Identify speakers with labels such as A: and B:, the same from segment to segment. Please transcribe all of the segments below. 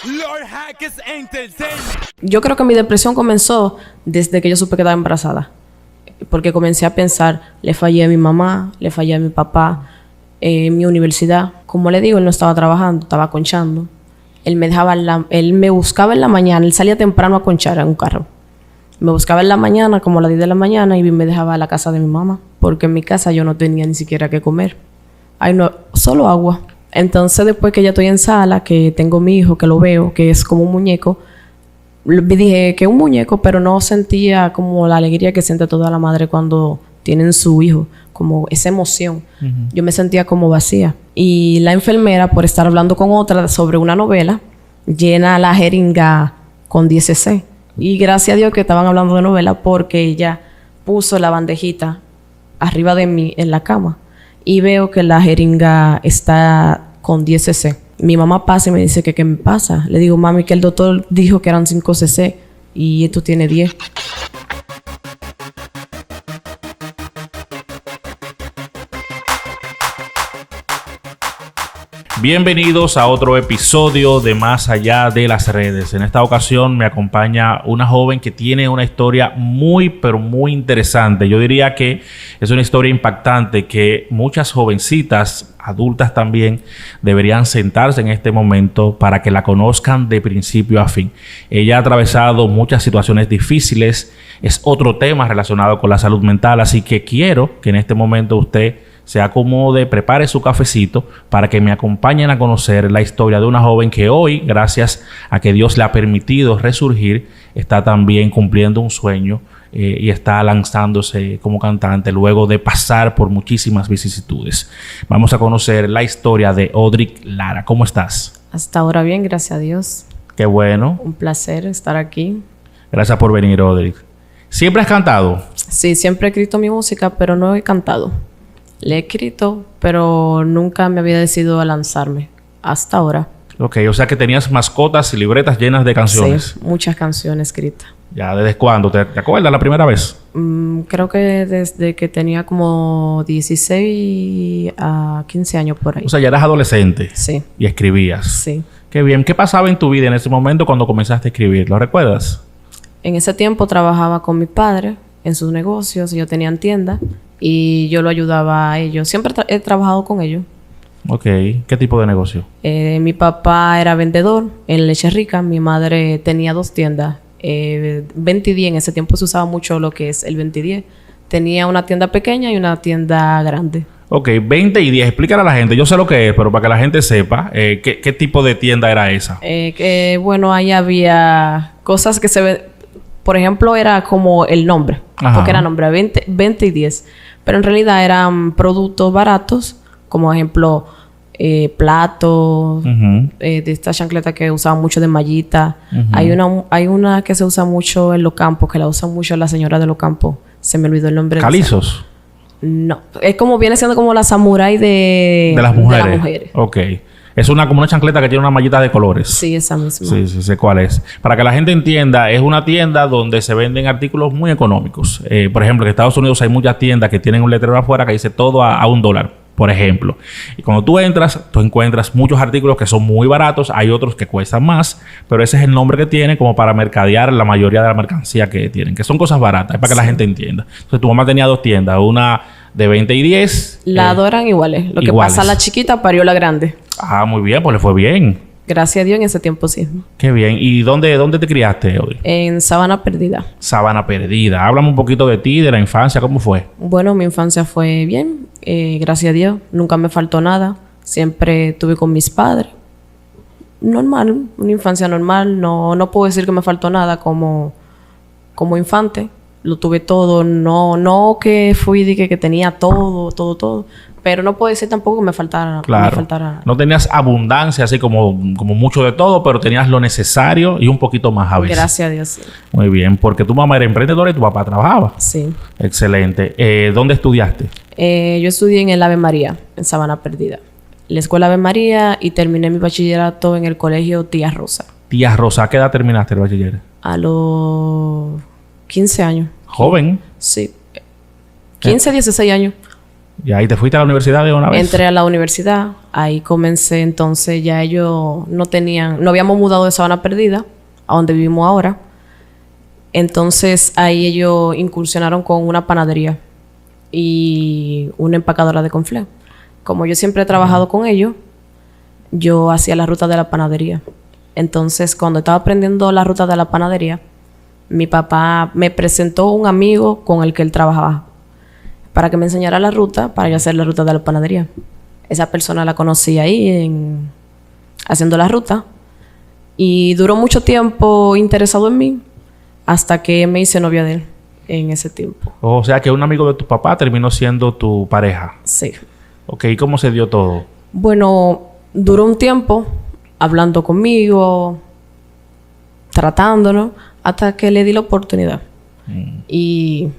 A: Lord Hackers Entertainment.
B: Yo creo que mi depresión comenzó desde que yo supe que estaba embarazada. Porque comencé a pensar, le fallé a mi mamá, le fallé a mi papá, mi universidad. Como le digo, él no estaba trabajando, estaba conchando. Él me buscaba en la mañana, él salía temprano a conchar en un carro. Me buscaba en la mañana, como a las 10 de la mañana, y me dejaba a la casa de mi mamá. Porque en mi casa yo no tenía ni siquiera qué comer. Ay, no, solo agua. Entonces, después que ya estoy en sala, que tengo mi hijo, que lo veo, que es como un muñeco, me dije que es un muñeco, pero no sentía como la alegría que siente toda la madre cuando tienen su hijo, como esa emoción. Yo me sentía como vacía. Y la enfermera, por estar hablando con otra sobre una novela, llena la jeringa con 10 cc. Y gracias a Dios que estaban hablando de novela, porque ella puso la bandejita arriba de mí en la cama. Y veo que la jeringa está con 10 cc. Mi mamá pasa y me dice que qué me pasa. Le digo, mami, que el doctor dijo que eran 5 cc y esto tiene 10.
C: Bienvenidos a otro episodio de Más Allá de las Redes. En esta ocasión me acompaña una joven que tiene una historia muy, pero muy interesante. Yo diría que es una historia impactante que muchas jovencitas, adultas también, deberían sentarse en este momento para que la conozcan de principio a fin. Ella ha atravesado muchas situaciones difíciles. Es otro tema relacionado con la salud mental, así que quiero que en este momento usted se acomode, prepare su cafecito para que me acompañen a conocer la historia de una joven que hoy, gracias a que Dios le ha permitido resurgir, está también cumpliendo un sueño y está lanzándose como cantante luego de pasar por muchísimas vicisitudes. Vamos a conocer la historia de Odrick Lara. ¿Cómo estás?
B: Hasta ahora bien, gracias a Dios.
C: Qué bueno.
B: Un placer estar aquí.
C: Gracias por venir, Odrick. ¿Siempre has cantado?
B: Sí, siempre he escrito mi música, pero no he cantado. Le he escrito, pero nunca me había decidido a lanzarme. Hasta ahora.
C: Ok, o sea que tenías mascotas y libretas llenas de canciones.
B: Sí, muchas canciones escritas.
C: ¿Ya desde cuándo? ¿Te acuerdas la primera vez?
B: Creo que desde que tenía como 16 a 15 años por ahí.
C: O sea, ya eras adolescente.
B: Sí.
C: Y escribías.
B: Sí.
C: Qué bien. ¿Qué pasaba en tu vida en ese momento cuando comenzaste a escribir? ¿Lo recuerdas?
B: En ese tiempo trabajaba con mi padre en sus negocios. Ellos tenían tiendas y yo lo ayudaba a ellos. Siempre he trabajado con ellos.
C: Ok. ¿Qué tipo de negocio?
B: Mi papá era vendedor en Leche Rica. Mi madre tenía 2 tiendas. 20 y 10. En ese tiempo se usaba mucho lo que es el 20 y 10. Tenía una tienda pequeña y una tienda grande.
C: Ok. 20 y 10. Explícale a la gente. Yo sé lo que es, pero para que la gente sepa, ¿qué tipo de tienda era esa?
B: Bueno, ahí había cosas que se ven. Por ejemplo, era como el nombre. Ajá. Porque era nombre 20 y 10. Pero en realidad eran productos baratos. Como ejemplo, platos. De esta chancleta que usaban mucho de mallita. Hay una que se usa mucho en los campos. Que la usan mucho la señora de los campos. Se me olvidó el nombre.
C: ¿Calizos?
B: No. Es como... Viene siendo como la samurái de
C: las mujeres.
B: De las mujeres.
C: Ok. Es como una chancleta que tiene una mallita de colores.
B: Sí, esa misma.
C: Sí, sé cuál es. Para que la gente entienda, es una tienda donde se venden artículos muy económicos. Por ejemplo, en Estados Unidos hay muchas tiendas que tienen un letrero afuera que dice todo a $1, por ejemplo. Y cuando tú entras, tú encuentras muchos artículos que son muy baratos. Hay otros que cuestan más, pero ese es el nombre que tiene como para mercadear la mayoría de la mercancía que tienen, que son cosas baratas. Es para que la gente entienda. Entonces, tu mamá tenía 2 tiendas. Una de 20 y 10.
B: Las dos eran iguales. Lo que pasa, la chiquita parió la grande.
C: Ah, muy bien. Pues le fue bien.
B: Gracias a Dios en ese tiempo sí.
C: Qué bien. ¿Y dónde te criaste, Odrick?
B: En Sabana Perdida.
C: Sabana Perdida. Háblame un poquito de ti, de la infancia. ¿Cómo fue?
B: Bueno, mi infancia fue bien. Gracias a Dios. Nunca me faltó nada. Siempre estuve con mis padres. Normal. Una infancia normal. No puedo decir que me faltó nada como infante. Lo tuve todo. No que fui de que tenía todo. Pero no puedo decir tampoco que me faltara.
C: Claro.
B: Me faltara.
C: No tenías abundancia, así como mucho de todo, pero tenías lo necesario y un poquito más a veces.
B: Gracias a Dios, sí.
C: Muy bien. Porque tu mamá era emprendedora y tu papá trabajaba.
B: Sí.
C: Excelente. ¿Dónde estudiaste?
B: Yo estudié en el Ave María, en Sabana Perdida. La escuela Ave María, y terminé mi bachillerato en el colegio Tía Rosa.
C: Tía Rosa. ¿A qué edad terminaste el bachiller?
B: A los 15 años.
C: ¿Joven?
B: Sí. 15, 16 años.
C: ¿Y ahí te fuiste a la universidad de una vez?
B: Entré a la universidad, ahí comencé, entonces ya ellos no habíamos mudado de Sabana Perdida, a donde vivimos ahora. Entonces ahí ellos incursionaron con una panadería y una empacadora de conflé. Como yo siempre he trabajado con ellos, yo hacía la ruta de la panadería. Entonces, cuando estaba aprendiendo la ruta de la panadería, mi papá me presentó un amigo con el que él trabajaba para que me enseñara la ruta, para yo hacer la ruta de la panadería. Esa persona la conocí ahí haciendo la ruta y duró mucho tiempo interesado en mí hasta que me hice novia de él en ese tiempo.
C: O sea, que un amigo de tu papá terminó siendo tu pareja.
B: Sí.
C: Ok, ¿y cómo se dio todo?
B: Bueno, duró un tiempo hablando conmigo, tratándolo, hasta que le di la oportunidad. Y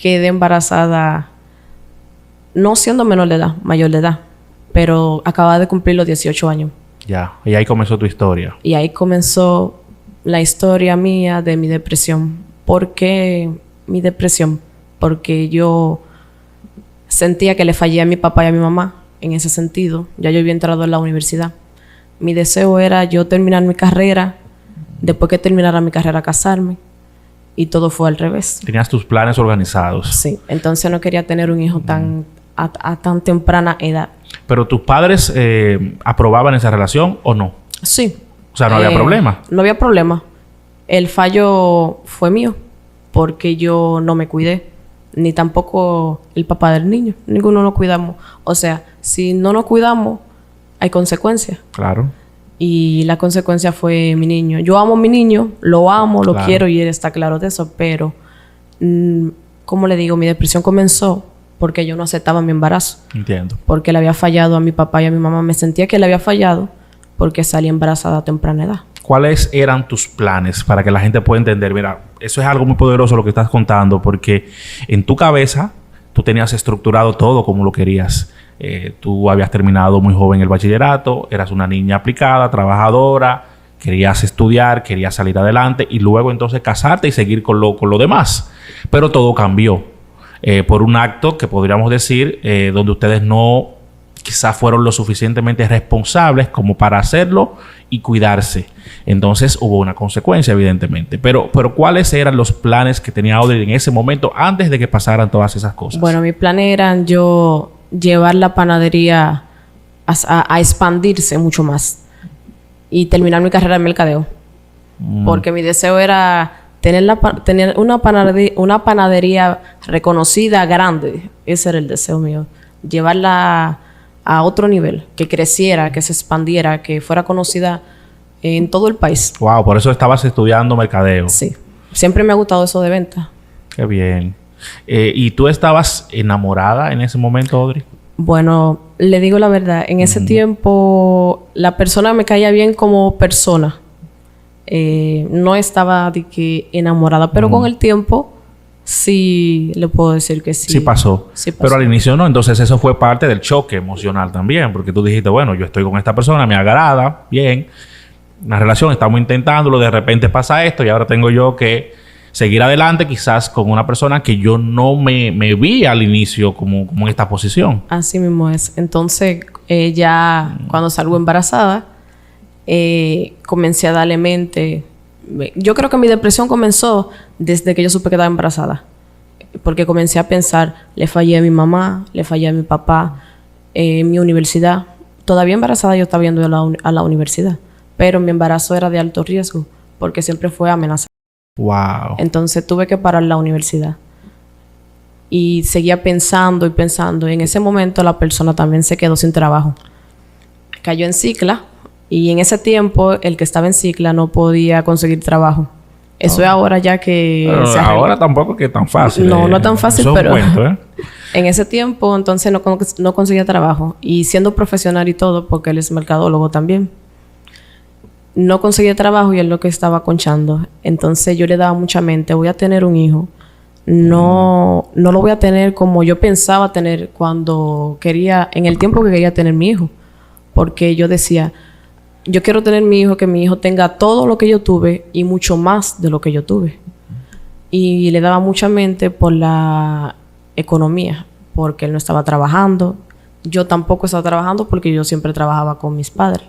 B: quedé embarazada, no siendo menor de edad, mayor de edad, pero acababa de cumplir los 18 años.
C: Ya, y ahí comenzó tu historia.
B: Y ahí comenzó la historia mía de mi depresión. ¿Por qué mi depresión? Porque yo sentía que le fallé a mi papá y a mi mamá en ese sentido. Ya yo había entrado en la universidad. Mi deseo era yo terminar mi carrera, después que terminara mi carrera casarme, y todo fue al revés.
C: Tenías tus planes organizados.
B: Sí, entonces no quería tener un hijo a tan temprana edad.
C: ¿Pero tus padres aprobaban esa relación o no?
B: Sí.
C: O sea, no había problema.
B: No había problema. El fallo fue mío, porque yo no me cuidé, ni tampoco el papá del niño. Ninguno lo cuidamos. O sea, si no nos cuidamos, hay consecuencias.
C: Claro.
B: Y la consecuencia fue mi niño. Yo amo a mi niño, lo amo, lo quiero y él está claro de eso, pero, como le digo, mi depresión comenzó porque yo no aceptaba mi embarazo.
C: Entiendo.
B: Porque le había fallado a mi papá y a mi mamá. Me sentía que le había fallado porque salí embarazada a temprana edad.
C: ¿Cuáles eran tus planes para que la gente pueda entender? Mira, eso es algo muy poderoso lo que estás contando, porque en tu cabeza tú tenías estructurado todo como lo querías. Tú habías terminado muy joven el bachillerato, eras una niña aplicada, trabajadora, querías estudiar, querías salir adelante y luego entonces casarte y seguir con lo demás. Pero todo cambió por un acto que podríamos decir donde ustedes no quizás fueron lo suficientemente responsables como para hacerlo y cuidarse. Entonces hubo una consecuencia, evidentemente. Pero ¿cuáles eran los planes que tenía Audrey en ese momento antes de que pasaran todas esas cosas?
B: Bueno, mis planes eran yo llevar la panadería a expandirse mucho más y terminar mi carrera de mercadeo. Porque mi deseo era tener una panadería reconocida, grande. Ese era el deseo mío. Llevarla a otro nivel, que creciera, que se expandiera, que fuera conocida en todo el país.
C: Wow, por eso estabas estudiando mercadeo.
B: Sí. Siempre me ha gustado eso de venta.
C: Qué bien. ¿Y tú estabas enamorada en ese momento, Audrey?
B: Bueno, le digo la verdad. En ese tiempo, la persona me caía bien como persona. No estaba de que enamorada, pero con el tiempo sí le puedo decir que sí.
C: Sí pasó.
B: Sí pasó.
C: Pero al inicio no. Entonces eso fue parte del choque emocional también. Porque tú dijiste, bueno, yo estoy con esta persona, me agrada, bien. Una relación, estamos intentándolo, de repente pasa esto y ahora tengo yo que seguir adelante quizás con una persona que yo no me vi al inicio como en esta posición.
B: Así mismo es. Entonces, ya cuando salgo embarazada, comencé a darle mente. Yo creo que mi depresión comenzó desde que yo supe que estaba embarazada. Porque comencé a pensar, le fallé a mi mamá, le fallé a mi papá, mi universidad. Todavía embarazada yo estaba yendo a la universidad. Pero mi embarazo era de alto riesgo porque siempre fue amenazado.
C: Wow.
B: Entonces tuve que parar la universidad. Y seguía pensando y pensando. Y en ese momento la persona también se quedó sin trabajo. Cayó en Cicla. Y en ese tiempo el que estaba en Cicla no podía conseguir trabajo. Eso es ahora ya que...
C: Pero ahora tampoco es que es tan fácil.
B: No es tan fácil,
C: eso
B: pero...
C: Es un cuento,
B: En ese tiempo entonces no conseguía trabajo. Y siendo profesional y todo, porque él es mercadólogo también, no conseguía trabajo y él lo que estaba conchando. Entonces yo le daba mucha mente, voy a tener un hijo. No lo voy a tener como yo pensaba tener cuando quería, en el tiempo que quería tener mi hijo. Porque yo decía, yo quiero tener mi hijo, que mi hijo tenga todo lo que yo tuve y mucho más de lo que yo tuve. Y le daba mucha mente por la economía, porque él no estaba trabajando. Yo tampoco estaba trabajando porque yo siempre trabajaba con mis padres.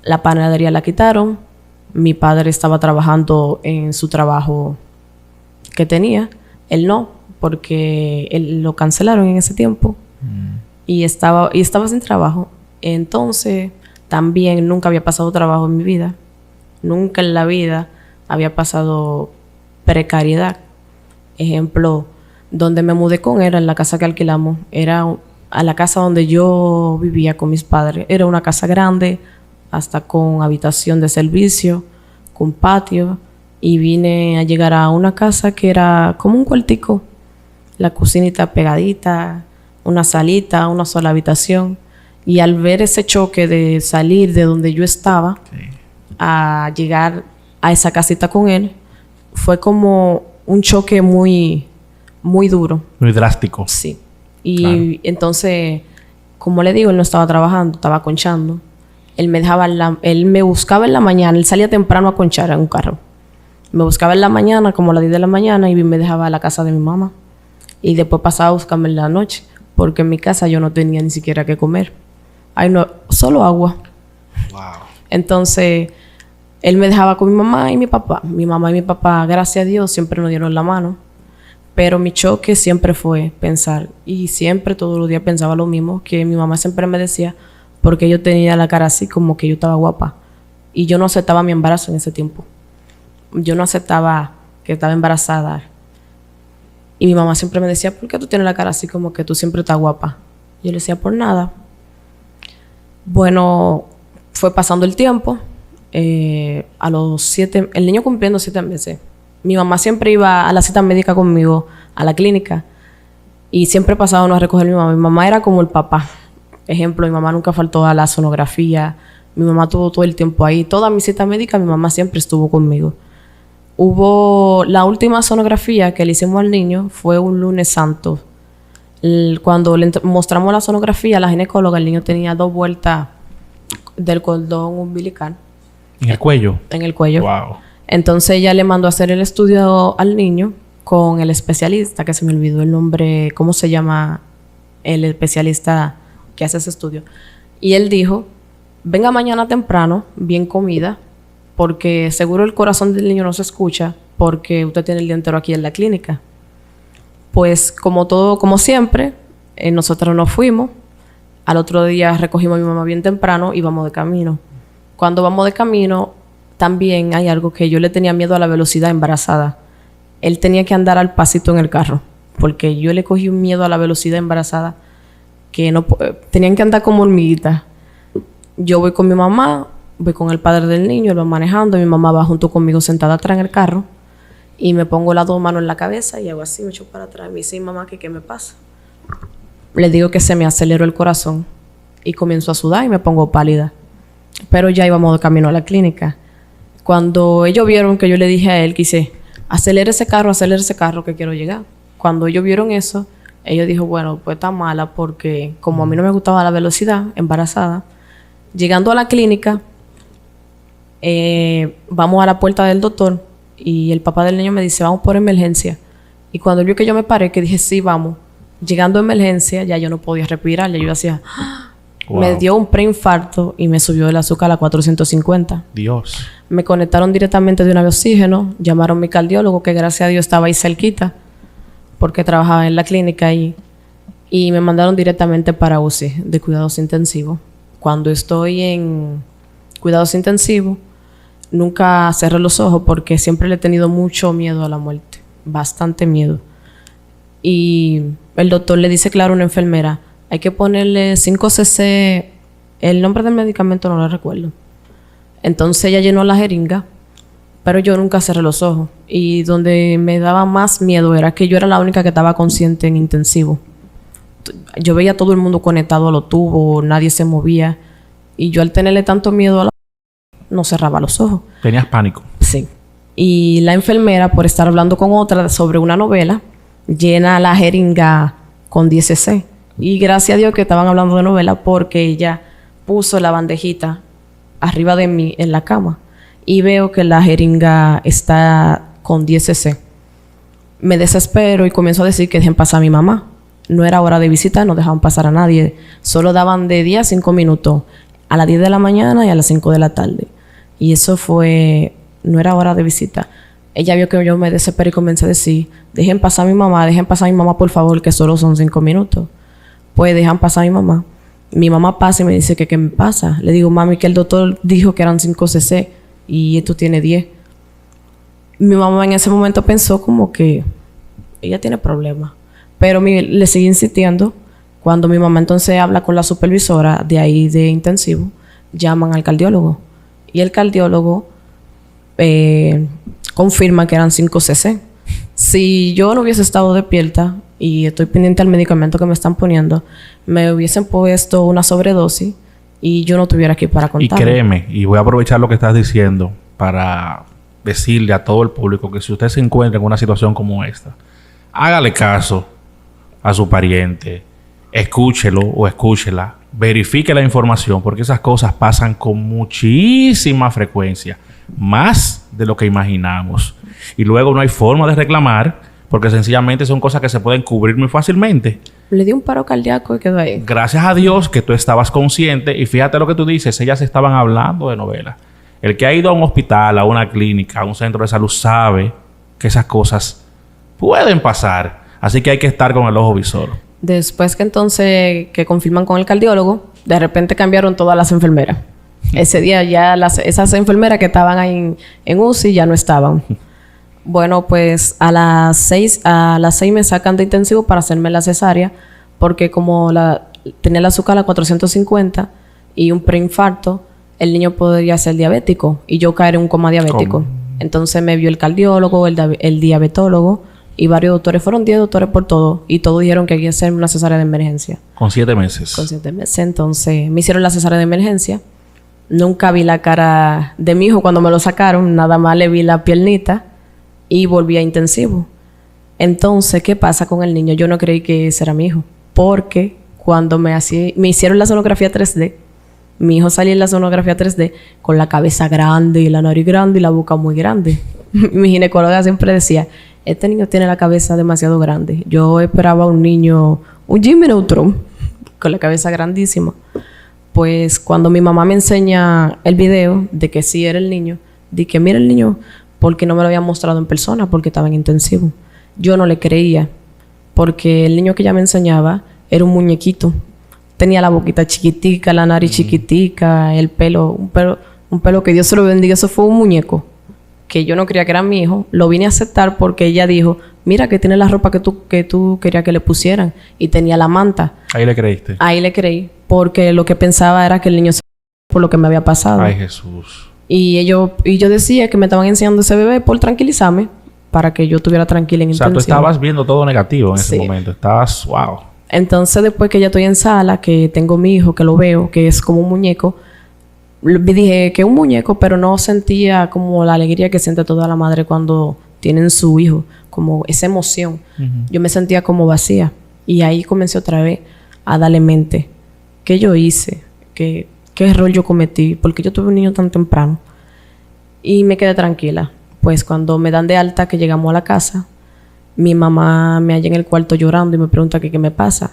B: La panadería la quitaron. Mi padre estaba trabajando en su trabajo que tenía. Él no, porque él lo cancelaron en ese tiempo. Y estaba sin trabajo. Entonces, también nunca había pasado trabajo en mi vida. Nunca en la vida había pasado precariedad. Ejemplo, donde me mudé con él, en la casa que alquilamos, era a la casa donde yo vivía con mis padres. Era una casa grande, hasta con habitación de servicio, con patio. Y vine a llegar a una casa que era como un cuartico. La cocinita pegadita, una salita, una sola habitación. Y al ver ese choque de salir de donde yo estaba a llegar a esa casita con él, fue como un choque muy, muy duro.
C: Muy drástico.
B: Sí. Y entonces, como le digo, él no estaba trabajando, estaba conchando. Él me buscaba en la mañana. Él salía temprano a conchar en un carro. Me buscaba en la mañana, como a las 10 de la mañana, y me dejaba a la casa de mi mamá. Y después pasaba a buscarme en la noche, porque en mi casa yo no tenía ni siquiera que comer. Ay, no, solo agua.
C: Wow.
B: Entonces, él me dejaba con mi mamá y mi papá. Mi mamá y mi papá, gracias a Dios, siempre nos dieron la mano. Pero mi choque siempre fue pensar, y siempre todos los días pensaba lo mismo, que mi mamá siempre me decía, porque yo tenía la cara así, como que yo estaba guapa. Y yo no aceptaba mi embarazo en ese tiempo. Yo no aceptaba que estaba embarazada. Y mi mamá siempre me decía, ¿por qué tú tienes la cara así como que tú siempre estás guapa? Yo le decía, por nada. Bueno, fue pasando el tiempo. A los 7... El niño cumpliendo 7 meses. Mi mamá siempre iba a la cita médica conmigo, a la clínica. Y siempre pasábamos a recoger a mi mamá. Mi mamá era como el papá. Ejemplo, mi mamá nunca faltó a la sonografía. Mi mamá tuvo todo el tiempo ahí. Toda mi cita médica, mi mamá siempre estuvo conmigo. Hubo la última sonografía que le hicimos al niño, fue un lunes santo. Cuando le mostramos la sonografía a la ginecóloga, el niño tenía 2 vueltas del cordón umbilical.
C: ¿En el cuello?
B: En el cuello.
C: Wow.
B: Entonces ella le mandó a hacer el estudio al niño con el especialista, que se me olvidó el nombre, ¿cómo se llama el especialista que hace ese estudio? Y él dijo, venga mañana temprano, bien comida, porque seguro el corazón del niño no se escucha porque usted tiene el día entero aquí en la clínica. Pues como siempre, nosotros nos fuimos. Al otro día recogimos a mi mamá bien temprano y vamos de camino. Cuando vamos de camino, también hay algo que yo le tenía miedo a la velocidad embarazada. Él tenía que andar al pasito en el carro, porque yo le cogí un miedo a la velocidad embarazada, que no tenían que andar como hormiguitas. Yo voy con mi mamá, voy con el padre del niño, él va manejando, mi mamá va junto conmigo sentada atrás en el carro y me pongo las 2 manos en la cabeza y hago así, me echo para atrás. Me dice, mamá, ¿qué me pasa? Le digo que se me aceleró el corazón y comienzo a sudar y me pongo pálida. Pero ya íbamos de camino a la clínica. Cuando ellos vieron que yo le dije a él, quise, acelera ese carro que quiero llegar. Cuando ellos vieron eso, ellos dijo, bueno, pues está mala porque como a mí no me gustaba la velocidad, embarazada, llegando a la clínica, vamos a la puerta del doctor y el papá del niño me dice, vamos por emergencia. Y cuando él vio que yo me paré, que dije, sí, vamos. Llegando a emergencia, ya yo no podía respirar, ya yo hacía... Wow. Me dio un preinfarto y me subió el azúcar a 450.
C: Dios.
B: Me conectaron directamente de una de oxígeno, llamaron a mi cardiólogo, que gracias a Dios estaba ahí cerquita, porque trabajaba en la clínica ahí, y me mandaron directamente para UCI, de cuidados intensivos. Cuando estoy en cuidados intensivos, nunca cerré los ojos porque siempre le he tenido mucho miedo a la muerte, bastante miedo. Y el doctor le dice, claro, a una enfermera, hay que ponerle 5 cc, el nombre del medicamento no lo recuerdo. Entonces ella llenó la jeringa, pero yo nunca cerré los ojos. Y donde me daba más miedo era que yo era la única que estaba consciente en intensivo. Yo veía a todo el mundo conectado a los tubos, nadie se movía. Y yo al tenerle tanto miedo a no cerraba los ojos.
C: ¿Tenías pánico?
B: Sí. Y la enfermera, por estar hablando con otra sobre una novela, llena la jeringa con 10 cc. Y gracias a Dios que estaban hablando de novela porque ella puso la bandejita arriba de mí en la cama y veo que la jeringa está con 10 cc. Me desespero y comienzo a decir que dejen pasar a mi mamá. no era hora de visita, no dejaban pasar a nadie. Solo daban de 10 a 5 minutos, a las 10 de la mañana y a las 5 de la tarde. Y eso no era hora de visita. Ella vio que yo me desesperé y comencé a decir, dejen pasar a mi mamá, por favor, que solo son 5 minutos. Pues dejan pasar a mi mamá. Mi mamá pasa y me dice que qué me pasa. Le digo, mami, que el doctor dijo que eran 5 cc y esto tiene 10. Mi mamá en ese momento pensó como que ella tiene problemas. Pero le seguí insistiendo. Cuando mi mamá entonces habla con la supervisora de ahí de intensivo, llaman al cardiólogo. Y el cardiólogo confirma que eran 5 cc. Si yo no hubiese estado despierta y estoy pendiente al medicamento que me están poniendo, me hubiesen puesto una sobredosis y yo no estuviera aquí para contar.
C: Y créeme, y voy a aprovechar lo que estás diciendo para decirle a todo el público que si usted se encuentra en una situación como esta, hágale caso a su pariente, escúchelo o escúchela, verifique la información, porque esas cosas pasan con muchísima frecuencia, más de lo que imaginamos. Y luego no hay forma de reclamar, porque sencillamente son cosas que se pueden cubrir muy fácilmente.
B: Le dio un paro cardíaco y quedó ahí.
C: Gracias a Dios que tú estabas consciente, y fíjate lo que tú dices, ellas estaban hablando de novela. El que ha ido a un hospital, a una clínica, a un centro de salud, sabe que esas cosas pueden pasar. Así que hay que estar con el ojo visor.
B: Después que confirman con el cardiólogo, de repente cambiaron todas las enfermeras. Ese día ya esas enfermeras que estaban ahí en UCI ya no estaban. Bueno, pues a las 6 me sacan de intensivo para hacerme la cesárea, porque como tenía el azúcar a 450 y un preinfarto, el niño podría ser diabético y yo caer en un coma diabético. ¿Cómo? Entonces me vio el cardiólogo, el diabetólogo y varios doctores. Fueron 10 doctores por todo y todos dijeron que había que hacerme una cesárea de emergencia.
C: Con 7 meses.
B: Con 7 meses. Entonces me hicieron la cesárea de emergencia. Nunca vi la cara de mi hijo cuando me lo sacaron. Nada más le vi la piernita y volví a intensivo. Entonces, ¿qué pasa con el niño? Yo no creí que ese era mi hijo. Porque cuando me hicieron la sonografía 3D, mi hijo salía en la sonografía 3D con la cabeza grande y la nariz grande y la boca muy grande. Mi ginecóloga siempre decía, este niño tiene la cabeza demasiado grande. Yo esperaba un niño, un Jimmy Neutron, con la cabeza grandísima. Pues cuando mi mamá me enseña el video de que sí era el niño, dije, mira el niño, porque no me lo había mostrado en persona, porque estaba en intensivo. Yo no le creía, porque el niño que ella me enseñaba era un muñequito. Tenía la boquita chiquitica, la nariz chiquitica, el pelo, un pelo que Dios se lo bendiga. Eso fue un muñeco que yo no creía que era mi hijo. Lo vine a aceptar porque ella dijo, mira que tiene la ropa que tú querías que le pusieran. Y tenía la manta.
C: Ahí le creíste.
B: Ahí le creí. Porque lo que pensaba era que el niño se por lo que me había pasado.
C: Ay, Jesús.
B: Y yo decía que me estaban enseñando ese bebé por tranquilizarme, para que yo estuviera tranquila en intensivo.
C: O sea, tú estabas viendo todo negativo en ese momento. Estabas, wow.
B: Entonces, después que ya estoy en sala, que tengo mi hijo, que lo veo, que es como un muñeco, dije que es un muñeco, pero no sentía como la alegría que siente toda la madre cuando tienen su hijo, como esa emoción. Yo me sentía como vacía. Y ahí comencé otra vez a darle mente. ¿Qué yo hice? ¿Qué error yo cometí? Porque yo tuve un niño tan temprano. Y me quedé tranquila. Pues cuando me dan de alta, que llegamos a la casa, mi mamá me halla en el cuarto llorando y me pregunta qué me pasa.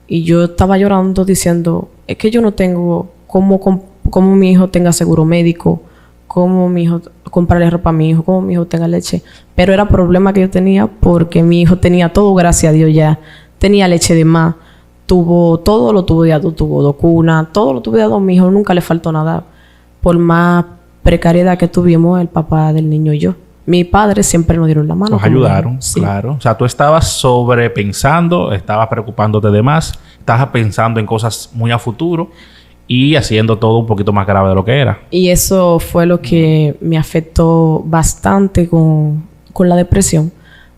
B: Y yo estaba llorando diciendo, es que yo no tengo cómo mi hijo tenga seguro médico, cómo mi hijo comprarle ropa a mi hijo, cómo mi hijo tenga leche. Pero era problema que yo tenía porque mi hijo tenía todo, gracias a Dios ya. Tenía leche de más, todo lo tuvo de a dos, tuvo 2 cunas, todo lo tuvo de a 2. Mi hijo nunca le faltó nada. Por más precariedad que tuvimos el papá del niño y yo. Mi padre siempre nos dieron la mano.
C: Nos ayudaron, sí. Claro. O sea, tú estabas sobrepensando, estabas preocupándote de más, estabas pensando en cosas muy a futuro y haciendo todo un poquito más grave de lo que era. Y
B: eso fue lo que me afectó bastante con la depresión.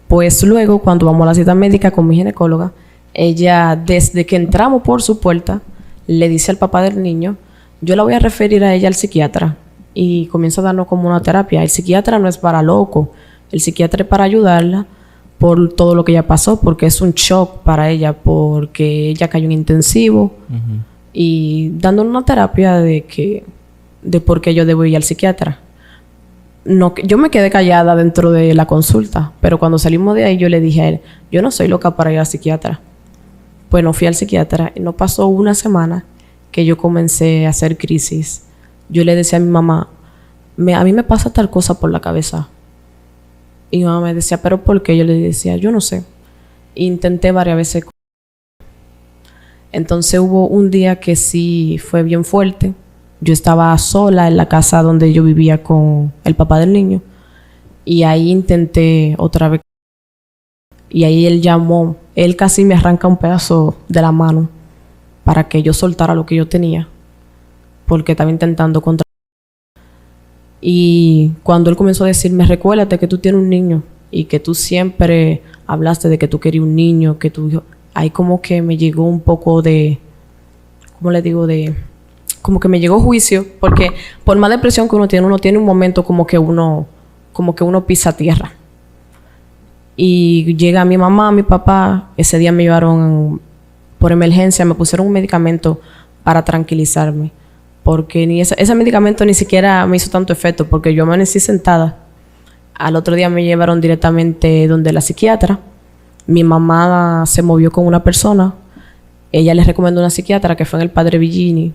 B: Pues luego, cuando vamos a la cita médica con mi ginecóloga, ella, desde que entramos por su puerta, le dice al papá del niño, yo la voy a referir a ella al psiquiatra. Y comienza a darnos como una terapia. El psiquiatra no es para loco. El psiquiatra es para ayudarla por todo lo que ella pasó, porque es un shock para ella, porque ella cayó en intensivo. Y dándonos una terapia de por qué yo debo ir al psiquiatra. No, yo me quedé callada dentro de la consulta, pero cuando salimos de ahí yo le dije a él, yo no soy loca para ir al psiquiatra. Bueno, fui al psiquiatra y no pasó una semana que yo comencé a hacer crisis. Yo le decía a mi mamá, a mí me pasa tal cosa por la cabeza. Y mi mamá me decía, ¿pero por qué? Yo le decía, yo no sé. Intenté varias veces. Entonces hubo un día que sí fue bien fuerte. Yo estaba sola en la casa donde yo vivía con el papá del niño. Y ahí intenté otra vez. Y ahí él llamó. Él casi me arranca un pedazo de la mano para que yo soltara lo que yo tenía. Porque estaba intentando contra. Y cuando él comenzó a decirme, recuérdate que tú tienes un niño. Y que tú siempre hablaste de que tú querías un niño. Que tú... Ahí como que me llegó un poco de... ¿Cómo le digo? Como que me llegó juicio. Porque por más depresión que uno tiene un momento como que uno pisa tierra. Y llega mi mamá, mi papá. Ese día me llevaron por emergencia. Me pusieron un medicamento para tranquilizarme. Porque ese medicamento ni siquiera me hizo tanto efecto. Porque yo amanecí sentada. Al otro día me llevaron directamente donde la psiquiatra. Mi mamá se movió con una persona. Ella le recomendó una psiquiatra que fue en el Padre Villini.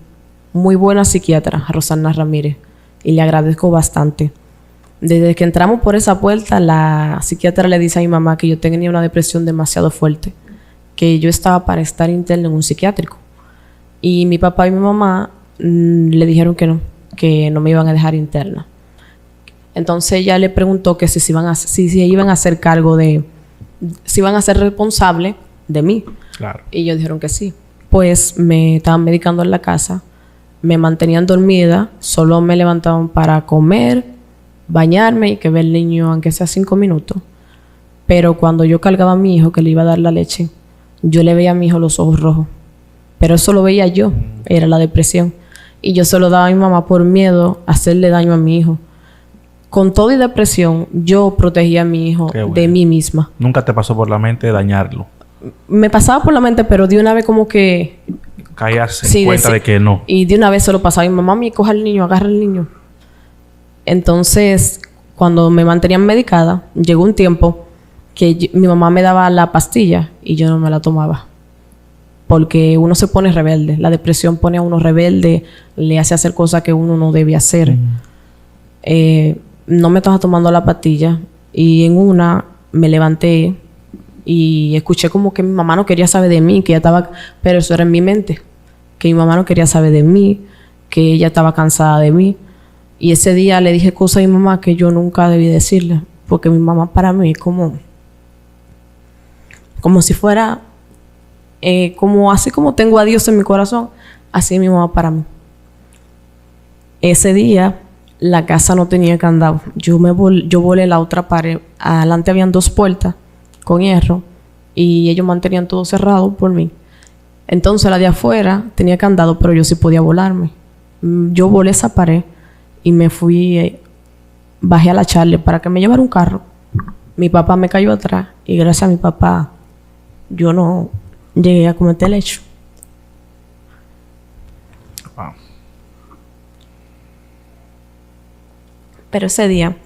B: Muy buena psiquiatra, Rosana Ramírez. Y le agradezco bastante. Desde que entramos por esa puerta, la psiquiatra le dice a mi mamá que yo tenía una depresión demasiado fuerte. Que yo estaba para estar interna en un psiquiátrico. Y mi papá y mi mamá le dijeron que no me iban a dejar interna. Entonces ella le preguntó que si iban a hacer cargo si iban a ser responsables de mí.
C: Claro.
B: Y ellos dijeron que sí. Pues me estaban medicando en la casa, me mantenían dormida, solo me levantaban para comer, bañarme y que ver el niño aunque sea 5 minutos. Pero cuando yo cargaba a mi hijo, que le iba a dar la leche, yo le veía a mi hijo los ojos rojos. Pero eso lo veía yo, era la depresión. Y yo se lo daba a mi mamá por miedo a hacerle daño a mi hijo. Con todo y depresión, yo protegía a mi hijo de mí misma.
C: ¿Nunca te pasó por la mente dañarlo?
B: Me pasaba por la mente, pero de una vez como que...
C: Caías en cuenta de que no.
B: Y de una vez se lo pasaba. Mi mamá me coja al niño, agarra al niño. Entonces, cuando me mantenían medicada, llegó un tiempo que mi mamá me daba la pastilla y yo no me la tomaba. Porque uno se pone rebelde. La depresión pone a uno rebelde, le hace hacer cosas que uno no debe hacer. No me estaba tomando la pastilla y en una me levanté y escuché como que mi mamá no quería saber de mí, que ella estaba... Pero eso era en mi mente. Que mi mamá no quería saber de mí, que ella estaba cansada de mí. Y ese día le dije cosas a mi mamá que yo nunca debí decirle. Porque mi mamá para mí como si fuera... así como tengo a Dios en mi corazón, así es mi mamá para mí. Ese día la casa no tenía candado. Yo volé la otra pared. Adelante habían 2 puertas con hierro y ellos mantenían todo cerrado por mí. Entonces la de afuera tenía candado, pero yo sí podía volarme. Yo volé esa pared y me fui, bajé a la Charlie para que me llevara un carro. Mi papá me cayó atrás y gracias a mi papá yo no llegué a cometer el hecho.
C: Wow.
B: Pero ese día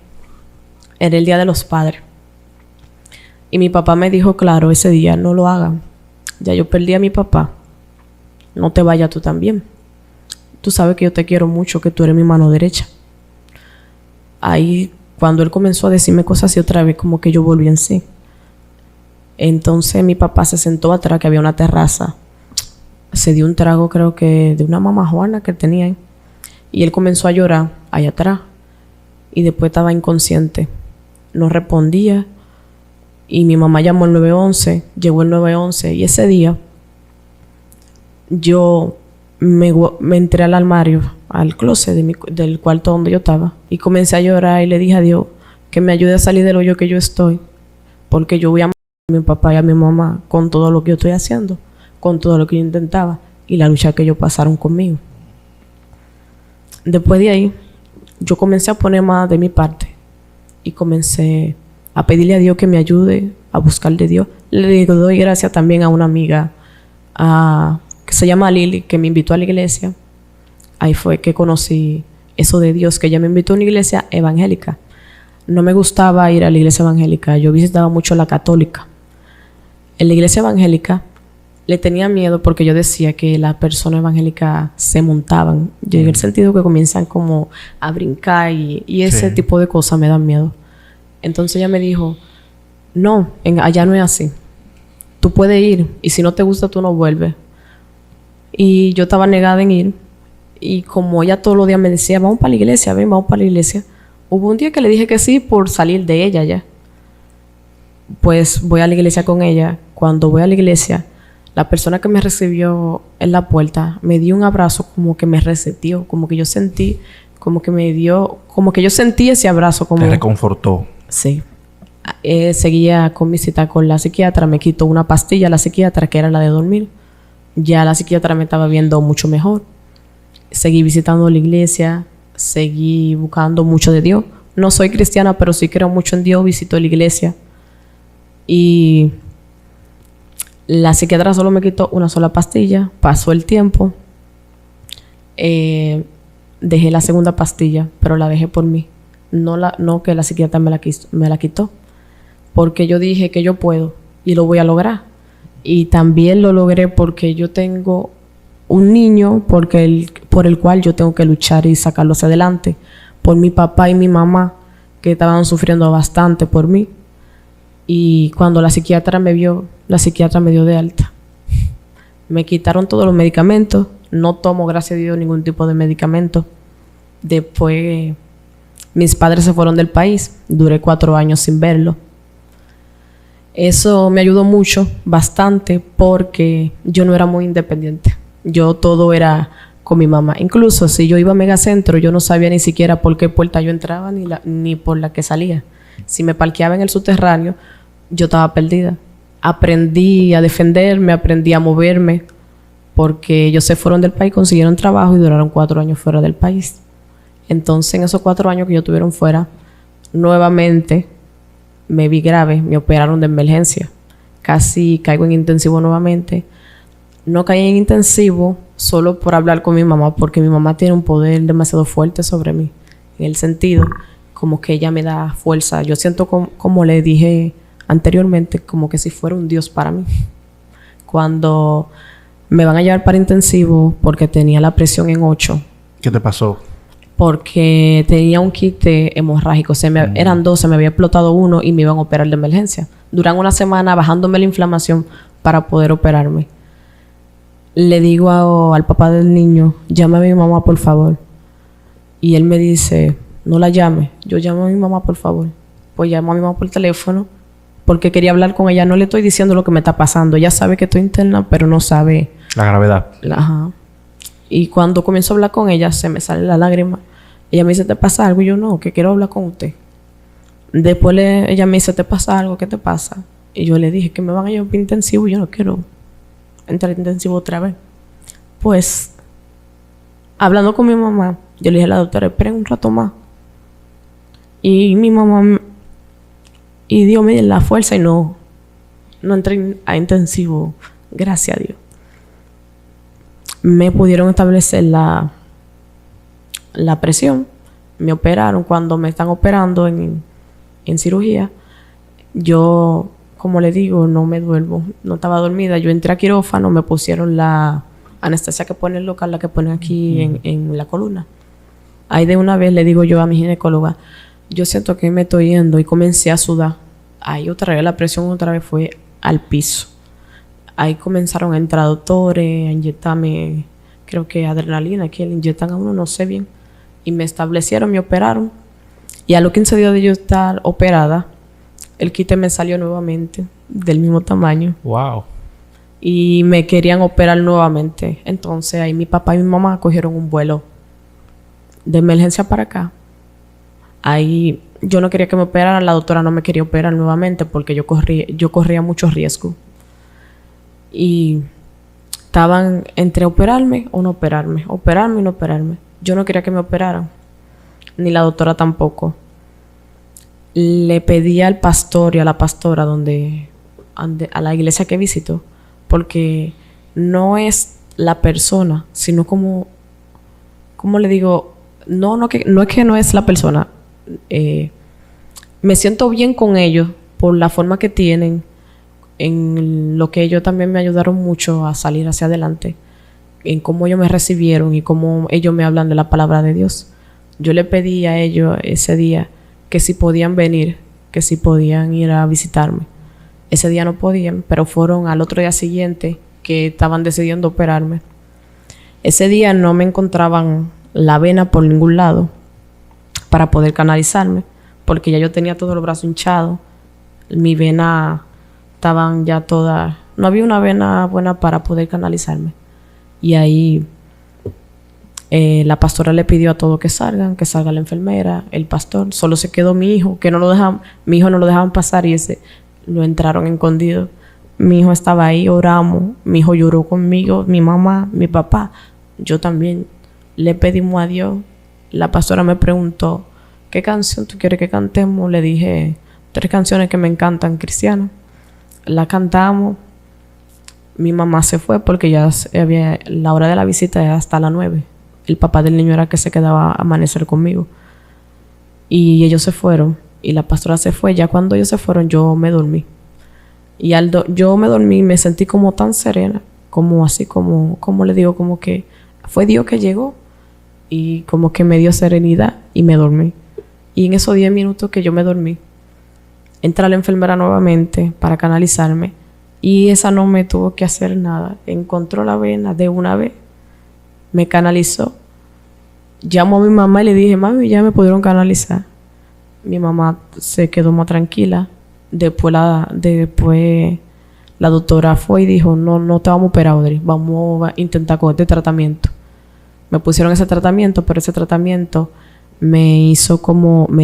B: era el Día de los Padres. Y mi papá me dijo, claro, ese día no lo hagan. Ya yo perdí a mi papá. No te vayas tú también. Tú sabes que yo te quiero mucho, que tú eres mi mano derecha. Ahí, cuando él comenzó a decirme cosas así otra vez, como que yo volví en sí. Entonces mi papá se sentó atrás, que había una terraza. Se dio un trago, creo que de una mamá Juana que tenía ahí. Y él comenzó a llorar allá atrás. Y después estaba inconsciente. No respondía. Y mi mamá llamó al 911. Llegó el 911. Y ese día yo me entré al armario, al closet del cuarto donde yo estaba. Y comencé a llorar y le dije a Dios que me ayude a salir del hoyo que yo estoy. Porque yo voy a mi papá y a mi mamá con todo lo que yo estoy haciendo, con todo lo que yo intentaba y la lucha que ellos pasaron conmigo. Después de ahí, yo comencé a poner más de mi parte y comencé a pedirle a Dios que me ayude a buscar de Dios. Le doy gracias también a una amiga que se llama Lili, que me invitó a la iglesia. Ahí fue que conocí eso de Dios, que ella me invitó a una iglesia evangélica. No me gustaba ir a la iglesia evangélica, yo visitaba mucho la católica. En la iglesia evangélica le tenía miedo porque yo decía que las personas evangélicas se montaban. Yo en el sentido que comienzan como a brincar y ese tipo de cosas me dan miedo. Entonces ella me dijo, no, allá no es así. Tú puedes ir y si no te gusta tú no vuelves. Y yo estaba negada en ir. Y como ella todos los días me decía, vamos para la iglesia, ven, vamos para la iglesia. Hubo un día que le dije que sí por salir de ella ya. Pues voy a la iglesia con ella. Cuando voy a la iglesia, la persona que me recibió en la puerta me dio un abrazo como que me reseteó, como que yo sentí, como que me dio, como que yo sentí ese abrazo. Como,
C: te reconfortó.
B: Sí. Seguía con mi cita con la psiquiatra, me quitó una pastilla la psiquiatra que era la de dormir. Ya la psiquiatra me estaba viendo mucho mejor. Seguí visitando la iglesia, seguí buscando mucho de Dios. No soy cristiana, pero sí creo mucho en Dios, visito la iglesia. Y la psiquiatra solo me quitó una sola pastilla, pasó el tiempo, dejé la segunda pastilla, pero la dejé por mí. No que la psiquiatra me la quitó, porque yo dije que yo puedo y lo voy a lograr. Y también lo logré porque yo tengo un niño por el cual yo tengo que luchar y sacarlo hacia adelante, por mi papá y mi mamá que estaban sufriendo bastante por mí. Y cuando la psiquiatra me vio, la psiquiatra me dio de alta. Me quitaron todos los medicamentos. No tomo, gracias a Dios, ningún tipo de medicamento. Después, mis padres se fueron del país. Duré 4 años sin verlo. Eso me ayudó mucho, bastante, porque yo no era muy independiente. Yo todo era con mi mamá. Incluso si yo iba a Megacentro, yo no sabía ni siquiera por qué puerta yo entraba ni por la que salía. Si me parqueaba en el subterráneo, yo estaba perdida. Aprendí a defenderme, aprendí a moverme, porque ellos se fueron del país, consiguieron trabajo y duraron 4 años fuera del país. Entonces, en esos 4 años que ellos estuvieron fuera, nuevamente me vi grave, me operaron de emergencia. Casi caigo en intensivo nuevamente. No caí en intensivo solo por hablar con mi mamá, porque mi mamá tiene un poder demasiado fuerte sobre mí, en el sentido como que ella me da fuerza. Yo siento como le dije anteriormente, como que si fuera un Dios para mí. Cuando me van a llevar para intensivo porque tenía la presión en 8.
C: ¿Qué te pasó?
B: Porque tenía un quiste hemorrágico. Eran 2, se me había explotado uno y me iban a operar de emergencia. Duran una semana bajándome la inflamación para poder operarme. Le digo al papá del niño, llame a mi mamá, por favor. Y él me dice, no la llame. Yo llamo a mi mamá, por favor. Pues llamo a mi mamá por teléfono porque quería hablar con ella. No le estoy diciendo lo que me está pasando. Ella sabe que estoy interna, pero no sabe
C: la gravedad.
B: Ajá. Y cuando comienzo a hablar con ella, se me sale la lágrima. Ella me dice, ¿te pasa algo? Y yo, no, que quiero hablar con usted. Después ella me dice, ¿te pasa algo? ¿Qué te pasa? Y yo le dije que me van a llevar para intensivo y yo no quiero entrar en intensivo otra vez. Pues, hablando con mi mamá, yo le dije a la doctora, esperen un rato más. Y mi mamá y Dios me dio la fuerza y no entré a intensivo, gracias a Dios. Me pudieron establecer la presión. Me operaron. Cuando me están operando en cirugía, yo, como le digo, no me duermo. No estaba dormida. Yo entré a quirófano, me pusieron la anestesia que pone el local, la que ponen aquí en la columna. Ahí de una vez le digo yo a mi ginecóloga, yo siento que me estoy yendo, y comencé a sudar. Ahí otra vez la presión otra vez fue al piso. Ahí comenzaron a entrar doctores, a inyectarme, creo que adrenalina, que le inyectan a uno, no sé bien. Y me establecieron, me operaron. Y a los 15 días de yo estar operada, el quiste me salió nuevamente, del mismo tamaño.
C: Wow.
B: Y me querían operar nuevamente. Entonces ahí mi papá y mi mamá cogieron un vuelo de emergencia para acá. Ahí yo no quería que me operaran, la doctora no me quería operar nuevamente porque yo corría mucho riesgo. Y estaban entre operarme o no operarme, operarme y no operarme. Yo no quería que me operaran, ni la doctora tampoco. Le pedí al pastor y a la pastora a la iglesia que visito, porque no es la persona, sino como le digo, no es que no es la persona. Me siento bien con ellos por la forma que tienen. en lo que ellos también me ayudaron mucho a salir hacia adelante, en cómo ellos me recibieron y cómo ellos me hablan de la palabra de Dios. Yo le pedí a ellos ese día que si podían venir, que si podían ir a visitarme. Ese día no podían, pero fueron al otro día siguiente que estaban decidiendo operarme. Ese día no me encontraban la vena por ningún lado para poder canalizarme, porque ya yo tenía todo el brazo hinchado. Mi vena estaban ya todas... No había una vena buena para poder canalizarme. Y ahí la pastora le pidió a todos que salga la enfermera, el pastor. Solo se quedó mi hijo, que mi hijo no lo dejaban pasar y ese lo entraron escondido. Mi hijo estaba ahí, oramos. Mi hijo lloró conmigo, mi mamá, mi papá. Yo también. Le pedimos a Dios. La pastora me preguntó, ¿qué canción tú quieres que cantemos? Le dije 3 canciones que me encantan, cristianas. La cantamos. Mi mamá se fue porque ya había la hora de la visita era hasta las 9. El papá del niño era que se quedaba a amanecer conmigo. Y ellos se fueron. Y la pastora se fue. Ya cuando ellos se fueron, yo me dormí. Y yo me dormí y me sentí como tan serena. Como así, como le digo, como que fue Dios que llegó. Y como que me dio serenidad y me dormí. Y en esos 10 minutos que yo me dormí, entra la enfermera nuevamente para canalizarme. Y esa no me tuvo que hacer nada. Encontró la vena de una vez. Me canalizó. Llamó a mi mamá y le dije, mami, ya me pudieron canalizar. Mi mamá se quedó más tranquila. Después la doctora fue y dijo, no te vamos a operar, Audrey. Vamos a intentar con este tratamiento. Me pusieron ese tratamiento, pero ese tratamiento me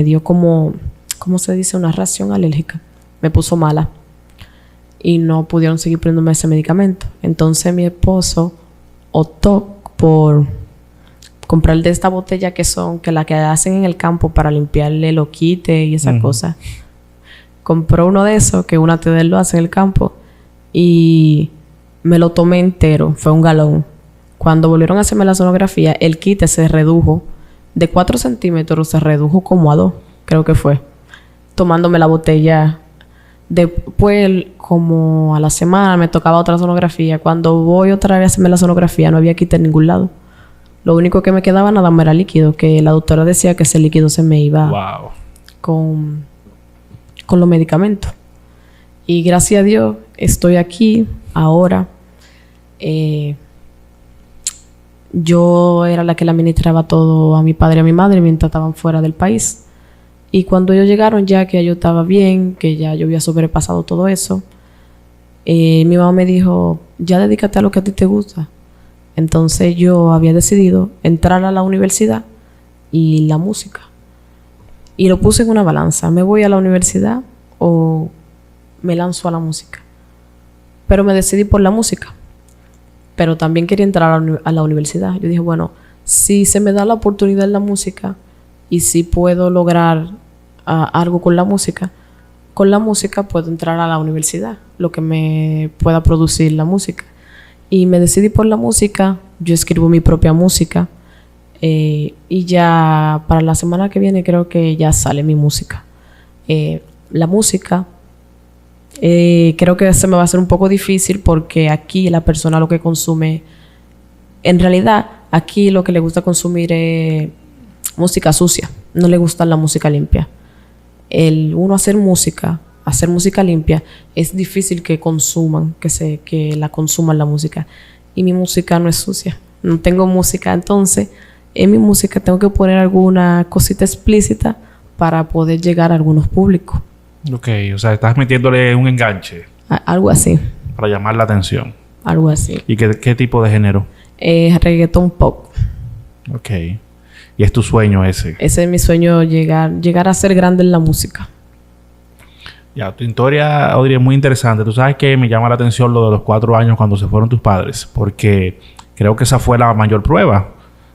B: dio como, ¿cómo se dice? Una reacción alérgica. Me puso mala. Y no pudieron seguir poniéndome ese medicamento. Entonces mi esposo optó por comprar de esta botella que la que hacen en el campo para limpiarle los quites y esas cosas. Compró uno de esos, que una tía de él lo hace en el campo, y me lo tomé entero. Fue 1 galón. Cuando volvieron a hacerme la sonografía, el quite se redujo de 4 centímetros, se redujo como a 2, creo que fue. Tomándome la botella. Después, como a la semana, me tocaba otra sonografía. Cuando voy otra vez a hacerme la sonografía, no había quite en ningún lado. Lo único que me quedaba nada más era líquido, que la doctora decía que ese líquido se me iba con los medicamentos. Y gracias a Dios, estoy aquí ahora. Yo era la que le administraba todo a mi padre y a mi madre mientras estaban fuera del país. Y cuando ellos llegaron, ya que yo estaba bien, que ya yo había sobrepasado todo eso, mi mamá me dijo, ya dedícate a lo que a ti te gusta. Entonces yo había decidido entrar a la universidad y la música. Y lo puse en una balanza. ¿Me voy a la universidad o me lanzo a la música? Pero me decidí por la música. Pero también quería entrar a la universidad. Yo dije, bueno, si se me da la oportunidad en la música y si puedo lograr algo con la música puedo entrar a la universidad, lo que me pueda producir la música. Y me decidí por la música. Yo escribo mi propia música. Y ya para la semana que viene creo que ya sale mi música. La música creo que se me va a hacer un poco difícil porque aquí la persona lo que consume, en realidad aquí lo que le gusta consumir es música sucia, no le gusta la música limpia. Uno hacer música limpia es difícil que consuman, que la consuman la música. Y mi música no es sucia, no tengo música, entonces en mi música tengo que poner alguna cosita explícita para poder llegar a algunos públicos.
C: Ok, o sea, estás metiéndole un enganche.
B: Algo así.
C: Para llamar la atención.
B: Algo así.
C: ¿Y qué tipo de género?
B: Reggaetón pop.
C: Ok. ¿Y es tu sueño ese?
B: Ese es mi sueño, llegar a ser grande en la música.
C: Ya, tu historia, Audrey, es muy interesante. Tú sabes que me llama la atención lo de los 4 años cuando se fueron tus padres, porque creo que esa fue la mayor prueba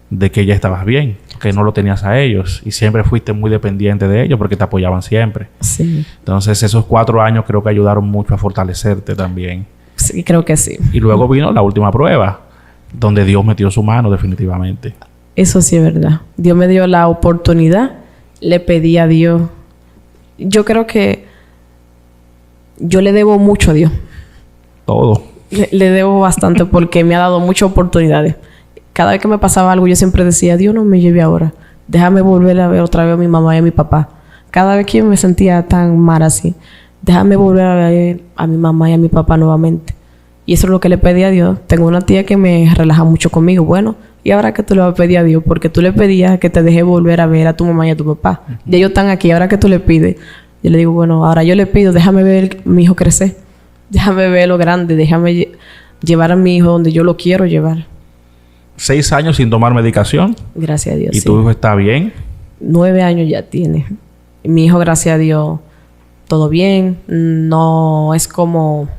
C: de que ya estabas bien, que no lo tenías a ellos y siempre fuiste muy dependiente de ellos porque te apoyaban siempre.
B: Sí.
C: Entonces, esos 4 años creo que ayudaron mucho a fortalecerte también.
B: Sí, creo que sí.
C: Y luego vino la última prueba, donde Dios metió su mano definitivamente.
B: Eso sí es verdad. Dios me dio la oportunidad. Le pedí a Dios. Yo creo que yo le debo mucho a Dios.
C: Todo.
B: Le debo bastante porque me ha dado muchas oportunidades. Cada vez que me pasaba algo, yo siempre decía, Dios no me lleve ahora. Déjame volver a ver otra vez a mi mamá y a mi papá. Cada vez que yo me sentía tan mal así, déjame volver a ver a mi mamá y a mi papá nuevamente. Y eso es lo que le pedí a Dios. Tengo una tía que me relaja mucho conmigo. Bueno, ¿y ahora qué tú le vas a pedir a Dios? Porque tú le pedías que te deje volver a ver a tu mamá y a tu papá. Y ellos están aquí. ¿Ahora qué tú le pides? Yo le digo, bueno, ahora yo le pido, déjame ver a mi hijo crecer. Déjame ver lo grande. Déjame llevar a mi hijo donde yo lo quiero llevar.
C: 6 años sin tomar medicación.
B: Gracias a Dios.
C: ¿Y tu hijo está bien?
B: 9 años ya tiene. Y mi hijo, gracias a Dios, todo bien. No es como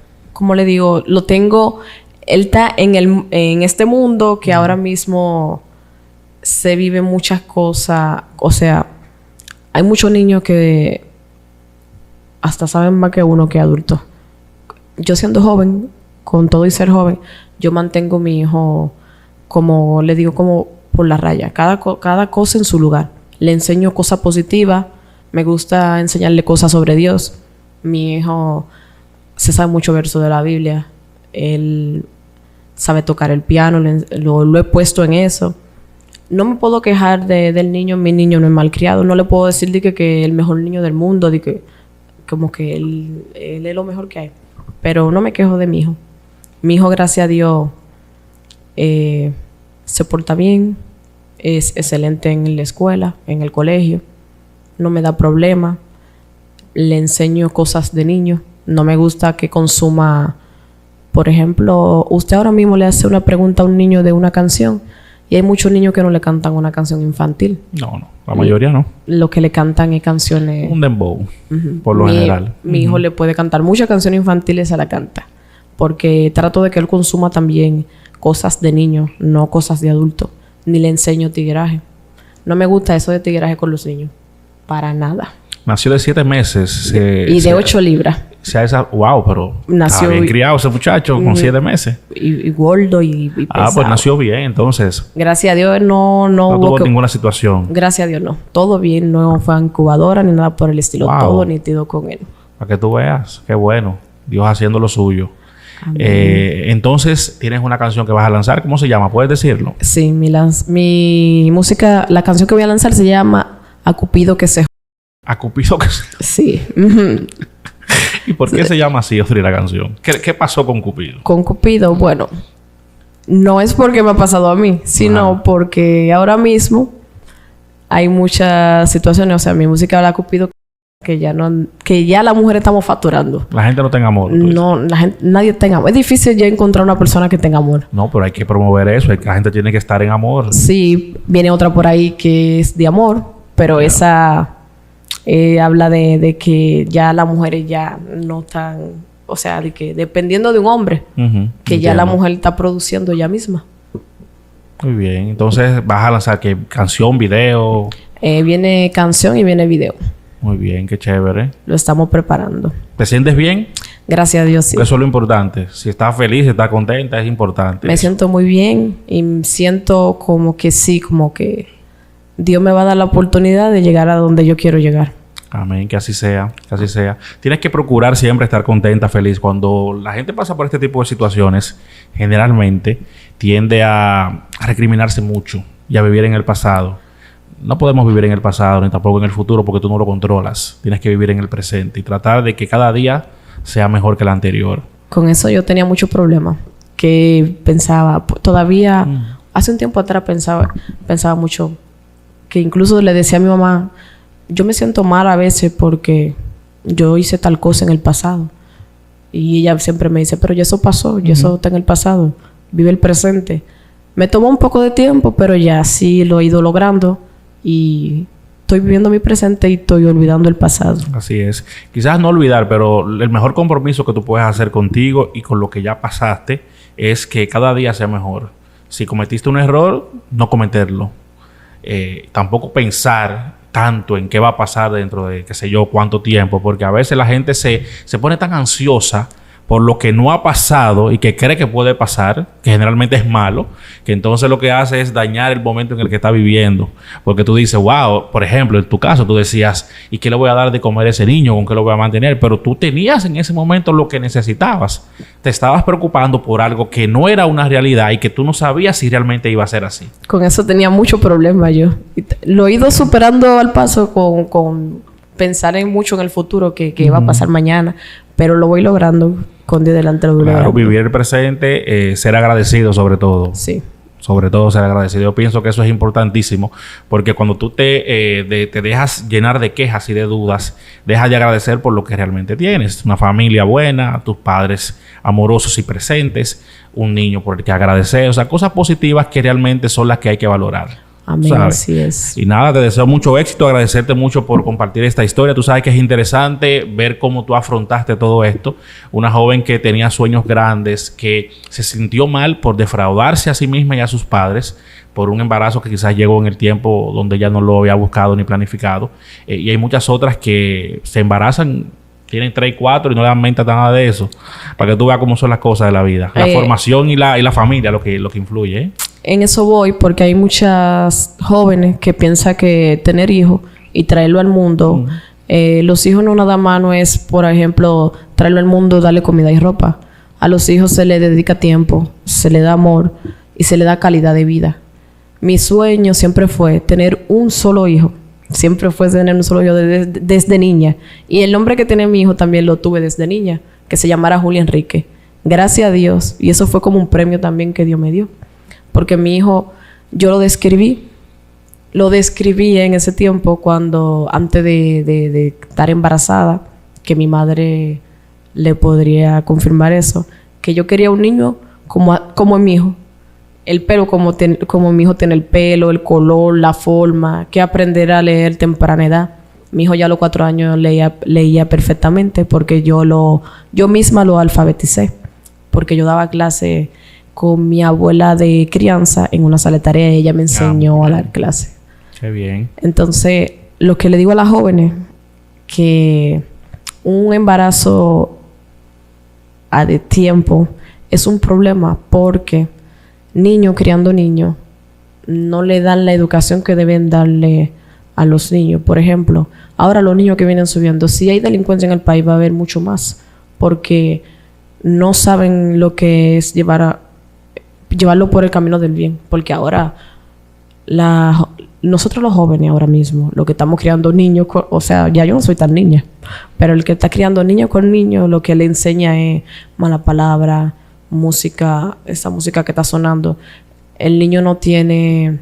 B: le digo, lo tengo. Él está en este mundo que ahora mismo se vive muchas cosas. O sea, hay muchos niños que hasta saben más que uno que adultos. Yo siendo joven, con todo y ser joven, yo mantengo a mi hijo, como le digo, como por la raya. Cada cosa en su lugar. Le enseño cosas positivas. Me gusta enseñarle cosas sobre Dios. Mi hijo se sabe mucho verso de la Biblia. Él sabe tocar el piano. Lo he puesto en eso. No me puedo quejar del niño. Mi niño no es malcriado. No le puedo decir que es el mejor niño del mundo. Como que él es lo mejor que hay. Pero no me quejo de mi hijo. Mi hijo, gracias a Dios, se porta bien. Es excelente en la escuela, en el colegio. No me da problema. Le enseño cosas de niño. No me gusta que consuma... Por ejemplo, usted ahora mismo le hace una pregunta a un niño de una canción y hay muchos niños que no le cantan una canción infantil.
C: No. La mayoría no.
B: Lo que le cantan es canciones...
C: Un dembow, por lo general.
B: Mi hijo le puede cantar muchas canciones infantiles, se la canta. Porque trato de que él consuma también cosas de niño, no cosas de adulto. Ni le enseño tigueraje. No me gusta eso de tigueraje con los niños. Para nada.
C: Nació de 7 meses.
B: Y de 8 libras.
C: Wow, pero
B: nació
C: está bien criado ese muchacho con 7 meses.
B: Y gordo y pesado.
C: Pues nació bien, entonces.
B: Gracias a Dios no
C: tuvo ninguna situación.
B: Gracias a Dios no. Todo bien. No fue incubadora ni nada por el estilo.
C: Wow.
B: Todo nítido con él.
C: Para que tú veas. Qué bueno. Dios haciendo lo suyo. Entonces, tienes una canción que vas a lanzar. ¿Cómo se llama? ¿Puedes decirlo?
B: Sí. Mi música... La canción que voy a lanzar se llama A Cupido que se...
C: A Cupido que se...
B: Sí.
C: ¿Y por qué se llama así, Ostri, la canción? ¿Qué pasó con Cupido?
B: Con Cupido, bueno, no es porque me ha pasado a mí, sino porque ahora mismo hay muchas situaciones. O sea, mi música habla de Cupido que ya las mujeres estamos facturando.
C: La gente no tenga amor.
B: No, nadie tenga amor. Es difícil ya encontrar una persona que tenga amor.
C: No, pero hay que promover eso. La gente tiene que estar en amor.
B: Sí, viene otra por ahí que es de amor, pero esa... habla de que ya las mujeres ya no están... O sea, de que dependiendo de un hombre, que ya la mujer está produciendo ella misma.
C: Muy bien. Entonces, ¿vas a lanzar qué? ¿Canción, video?
B: Viene canción y viene video.
C: Muy bien. Qué chévere.
B: Lo estamos preparando.
C: ¿Te sientes bien?
B: Gracias a Dios, sí.
C: Eso es lo importante. Si estás feliz, si estás contenta, es importante.
B: Me siento muy bien y siento como que sí, como que... Dios me va a dar la oportunidad de llegar a donde yo quiero llegar.
C: Amén. Que así sea. Que así sea. Tienes que procurar siempre estar contenta, feliz. Cuando la gente pasa por este tipo de situaciones, generalmente tiende a recriminarse mucho y a vivir en el pasado. No podemos vivir en el pasado ni tampoco en el futuro porque tú no lo controlas. Tienes que vivir en el presente y tratar de que cada día sea mejor que el anterior.
B: Con eso yo tenía muchos problemas. Que pensaba... Todavía... Hace un tiempo atrás pensaba mucho... Que incluso le decía a mi mamá, yo me siento mal a veces porque yo hice tal cosa en el pasado. Y ella siempre me dice, pero ya eso pasó, ya eso está en el pasado. Vive el presente. Me tomó un poco de tiempo, pero ya sí lo he ido logrando. Y estoy viviendo mi presente y estoy olvidando el pasado.
C: Así es. Quizás no olvidar, pero el mejor compromiso que tú puedes hacer contigo y con lo que ya pasaste es que cada día sea mejor. Si cometiste un error, no cometerlo. Tampoco pensar tanto en qué va a pasar dentro de, qué sé yo, cuánto tiempo, porque a veces la gente se pone tan ansiosa por lo que no ha pasado y que cree que puede pasar, que generalmente es malo, que entonces lo que hace es dañar el momento en el que está viviendo. Porque tú dices, wow, por ejemplo, en tu caso tú decías, ¿y qué le voy a dar de comer a ese niño? ¿Con qué lo voy a mantener? Pero tú tenías en ese momento lo que necesitabas. Te estabas preocupando por algo que no era una realidad y que tú no sabías si realmente iba a ser así.
B: Con eso tenía mucho problema yo. Lo he ido superando al paso con pensar mucho en el futuro, que va a pasar mañana. Pero lo voy logrando con Dios delante.
C: Claro, vivir el presente, ser agradecido sobre todo.
B: Sí.
C: Sobre todo ser agradecido. Yo pienso que eso es importantísimo porque cuando tú te dejas llenar de quejas y de dudas, dejas de agradecer por lo que realmente tienes. Una familia buena, tus padres amorosos y presentes, un niño por el que agradecer. O sea, cosas positivas que realmente son las que hay que valorar.
B: Amén,
C: ¿sabes?
B: así es.
C: Y nada, te deseo mucho éxito, agradecerte mucho por compartir esta historia. Tú sabes que es interesante ver cómo tú afrontaste todo esto. Una joven que tenía sueños grandes, que se sintió mal por defraudarse a sí misma y a sus padres por un embarazo que quizás llegó en el tiempo donde ella no lo había buscado ni planificado. Y hay muchas otras que se embarazan, tienen 3 y 4 y no le dan mente a nada de eso. Para que tú veas cómo son las cosas de la vida. La formación y la familia lo que influye, ¿eh?
B: En eso voy porque hay muchas jóvenes que piensan que tener hijos y traerlo al mundo, los hijos no nada más no es, por ejemplo, traerlo al mundo, darle comida y ropa. A los hijos se les dedica tiempo, se les da amor y se les da calidad de vida. Mi sueño siempre fue tener un solo hijo. Siempre fue tener un solo hijo desde niña. Y el nombre que tiene mi hijo también lo tuve desde niña, que se llamara Julia Enrique. Gracias a Dios. Y eso fue como un premio también que Dios me dio. Porque mi hijo, yo lo describí en ese tiempo cuando, antes de estar embarazada, que mi madre le podría confirmar eso, que yo quería un niño como mi hijo. El pelo, como mi hijo tiene el pelo, el color, la forma, que aprender a leer temprana edad. Mi hijo ya a los 4 años leía perfectamente porque yo misma lo alfabeticé. Porque yo daba clase con mi abuela de crianza en una sala de tarea. Ella me enseñó a dar clase.
C: Qué bien.
B: Entonces, lo que le digo a las jóvenes, que un embarazo a de tiempo es un problema porque niños criando niños no le dan la educación que deben darle a los niños. Por ejemplo, ahora los niños que vienen subiendo, si hay delincuencia en el país va a haber mucho más porque no saben lo que es llevarlo por el camino del bien. Porque ahora nosotros los jóvenes ahora mismo, lo que estamos criando niños, o sea, ya yo no soy tan niña, pero el que está criando niños con niños, lo que le enseña es mala palabra, música, esa música que está sonando. El niño no tiene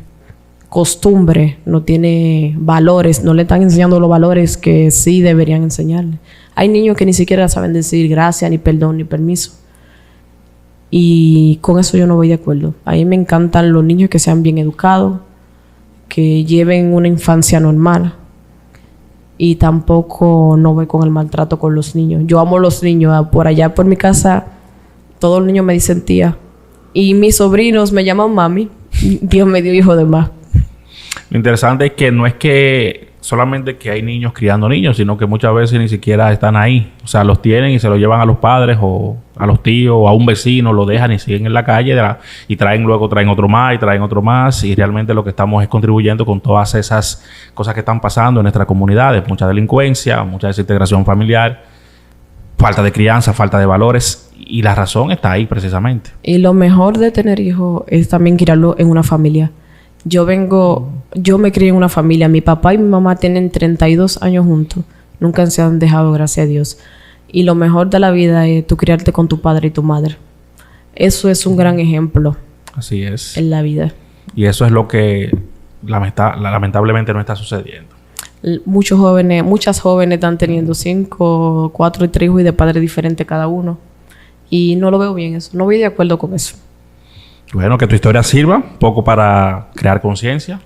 B: costumbre, no tiene valores, no le están enseñando los valores que sí deberían enseñarle. Hay niños que ni siquiera saben decir gracias, ni perdón, ni permiso. Y con eso yo no voy de acuerdo. A mí me encantan los niños que sean bien educados, que lleven una infancia normal. Y tampoco no voy con el maltrato con los niños. Yo amo los niños. Por allá por mi casa, todos los niños me dicen tía. Y mis sobrinos me llaman mami. Dios me dio hijo de más.
C: Lo interesante es que no es que solamente que hay niños criando niños, sino que muchas veces ni siquiera están ahí. O sea, los tienen y se los llevan a los padres o a los tíos o a un vecino, lo dejan y siguen en la calle y traen otro más y traen otro más. Y realmente lo que estamos es contribuyendo con todas esas cosas que están pasando en nuestras comunidades. Mucha delincuencia, mucha desintegración familiar, falta de crianza, falta de valores. Y la razón está ahí precisamente. Y
B: lo mejor de tener hijos es también criarlo en una familia. Yo me crié en una familia. Mi papá y mi mamá tienen 32 años juntos. Nunca se han dejado, gracias a Dios. Y lo mejor de la vida es tú criarte con tu padre y tu madre. Eso es un gran ejemplo.
C: Así es.
B: En la vida.
C: Y eso es lo que lamentablemente no está sucediendo.
B: Muchas jóvenes están teniendo 5, 4 y 3 hijos y de padres diferentes cada uno. Y no lo veo bien eso. No voy de acuerdo con eso.
C: Bueno, que tu historia sirva un poco para crear conciencia.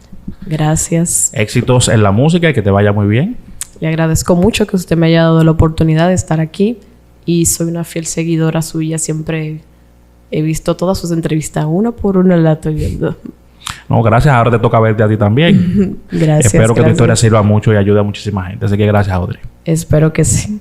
B: Gracias.
C: Éxitos en la música y que te vaya muy bien.
B: Le agradezco mucho que usted me haya dado la oportunidad de estar aquí. Y soy una fiel seguidora suya. Siempre he visto todas sus entrevistas. Una por una la estoy viendo.
C: No, gracias. Ahora te toca verte a ti también.
B: Gracias.
C: Espero que tu historia sirva mucho y ayude a muchísima gente. Así que gracias, Audrey.
B: Espero que sí.